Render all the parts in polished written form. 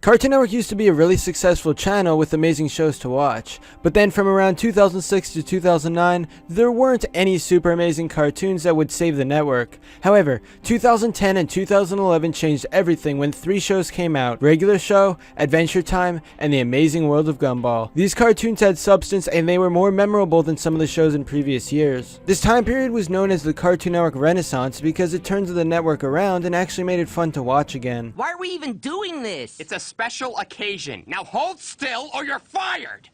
Cartoon Network used to be a really successful channel with amazing shows to watch, but then from around 2006 to 2009, there weren't any super amazing cartoons that would save the network. However, 2010 and 2011 changed everything when 3 shows came out: Regular Show, Adventure Time, and The Amazing World of Gumball. These cartoons had substance and they were more memorable than some of the shows in previous years. This time period was known as the Cartoon Network Renaissance because it turned the network around and actually made it fun to watch again. Why are we even doing this? It's a special occasion. Now hold still or you're fired!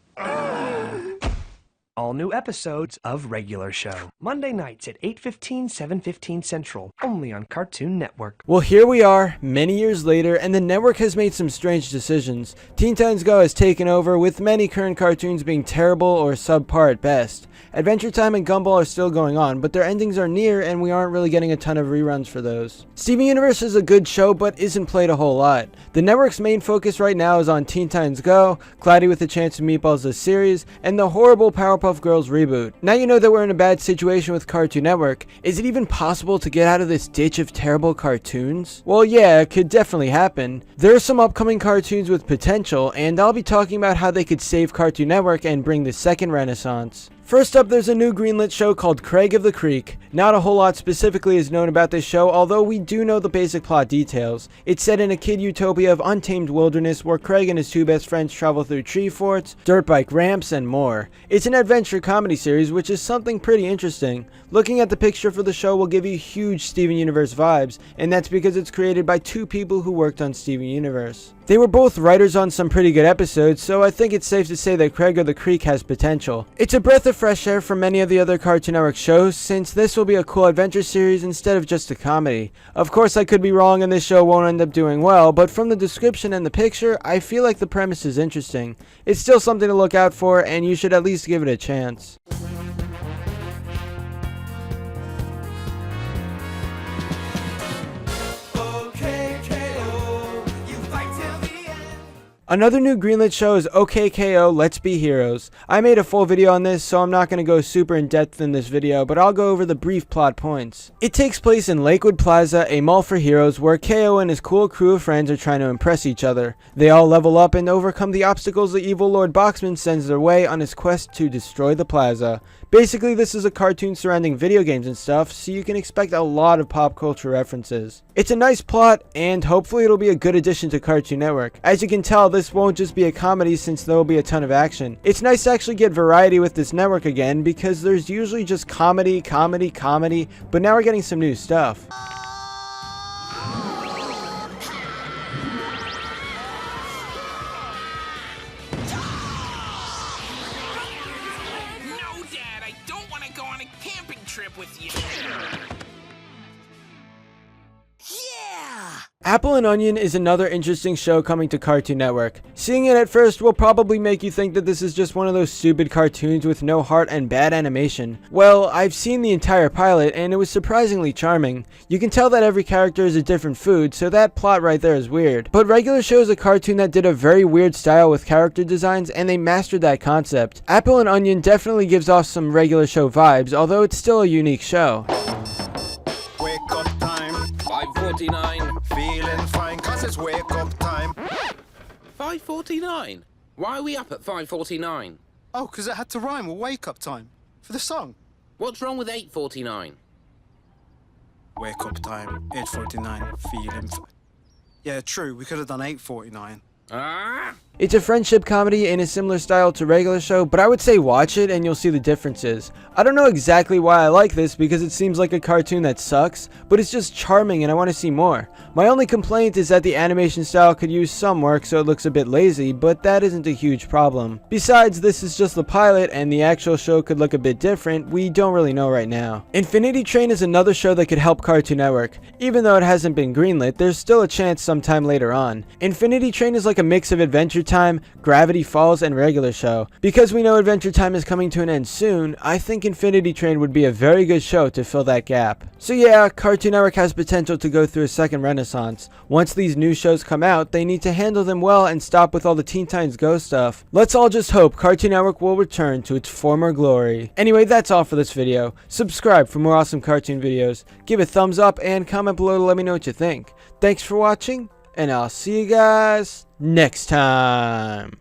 All new episodes of Regular Show. Monday nights at 8:15, 7:15 Central. Only on Cartoon Network. Well, here we are, many years later, and the network has made some strange decisions. Teen Titans Go has taken over, with many current cartoons being terrible or subpar at best. Adventure Time and Gumball are still going on, but their endings are near and we aren't really getting a ton of reruns for those. Steven Universe is a good show, but isn't played a whole lot. The network's main focus right now is on Teen Titans Go, Cloudy with a Chance of Meatballs the series, and the horrible Powerpuff Girls reboot. Now you know that we're in a bad situation with Cartoon Network. Is it even possible to get out of this ditch of terrible cartoons? Well, yeah, it could definitely happen. There are some upcoming cartoons with potential, and I'll be talking about how they could save Cartoon Network and bring the second renaissance. First up, there's a new greenlit show called Craig of the Creek. Not a whole lot specifically is known about this show, although we do know the basic plot details. It's set in a kid utopia of untamed wilderness where Craig and his 2 best friends travel through tree forts, dirt bike ramps, and more. It's an adventure comedy series, which is something pretty interesting. Looking at the picture for the show will give you huge Steven Universe vibes, and that's because it's created by 2 people who worked on Steven Universe. They were both writers on some pretty good episodes, so I think it's safe to say that Craig of the Creek has potential. It's a breath of fresh air from many of the other Cartoon Network shows, since this will be a cool adventure series instead of just a comedy. Of course, I could be wrong and this show won't end up doing well, but from the description and the picture, I feel like the premise is interesting. It's still something to look out for, and you should at least give it a chance. Another new greenlit show is OKKO Let's Be Heroes. I made a full video on this, so I'm not going to go super in depth in this video, but I'll go over the brief plot points. It takes place in Lakewood Plaza, a mall for heroes, where KO and his cool crew of friends are trying to impress each other. They all level up and overcome the obstacles the evil Lord Boxman sends their way on his quest to destroy the plaza. Basically, this is a cartoon surrounding video games and stuff, so you can expect a lot of pop culture references. It's a nice plot, and hopefully it'll be a good addition to Cartoon Network. As you can tell, this won't just be a comedy since there will be a ton of action. It's nice to actually get variety with this network again, because there's usually just comedy, but now we're getting some new stuff. Trip with you. Apple and Onion is another interesting show coming to Cartoon Network. Seeing it at first will probably make you think that this is just one of those stupid cartoons with no heart and bad animation. Well, I've seen the entire pilot and it was surprisingly charming. You can tell that every character is a different food, so that plot right there is weird. But Regular Show is a cartoon that did a very weird style with character designs, and they mastered that concept. Apple and Onion definitely gives off some Regular Show vibes, although it's still a unique show. Wake up time, 5:49. feeling fine, cause it's wake up time. 5:49? Why are we up at 5:49? Oh, cause it had to rhyme with wake up time, for the song. What's wrong with 8:49? Wake up time, 8:49, feeling fine. Yeah, true, we could have done 8:49. Ah! It's a friendship comedy in a similar style to Regular Show, but I would say watch it and you'll see the differences. I don't know exactly why I like this because it seems like a cartoon that sucks, but it's just charming and I want to see more. My only complaint is that the animation style could use some work so it looks a bit lazy, but that isn't a huge problem. Besides, this is just the pilot and the actual show could look a bit different. We don't really know right now. Infinity Train is another show that could help Cartoon Network. Even though it hasn't been greenlit, there's still a chance sometime later on. Infinity Train is like a mix of Adventure Time, Gravity Falls, and Regular Show. Because we know Adventure Time is coming to an end soon, I think Infinity Train would be a very good show to fill that gap. So yeah, Cartoon Network has potential to go through a second renaissance. Once these new shows come out, they need to handle them well and stop with all the Teen Titans Go stuff. Let's all just hope Cartoon Network will return to its former glory. Anyway, that's all for this video. Subscribe for more awesome cartoon videos. Give a thumbs up and comment below to let me know what you think. Thanks for watching, and I'll see you guys next time.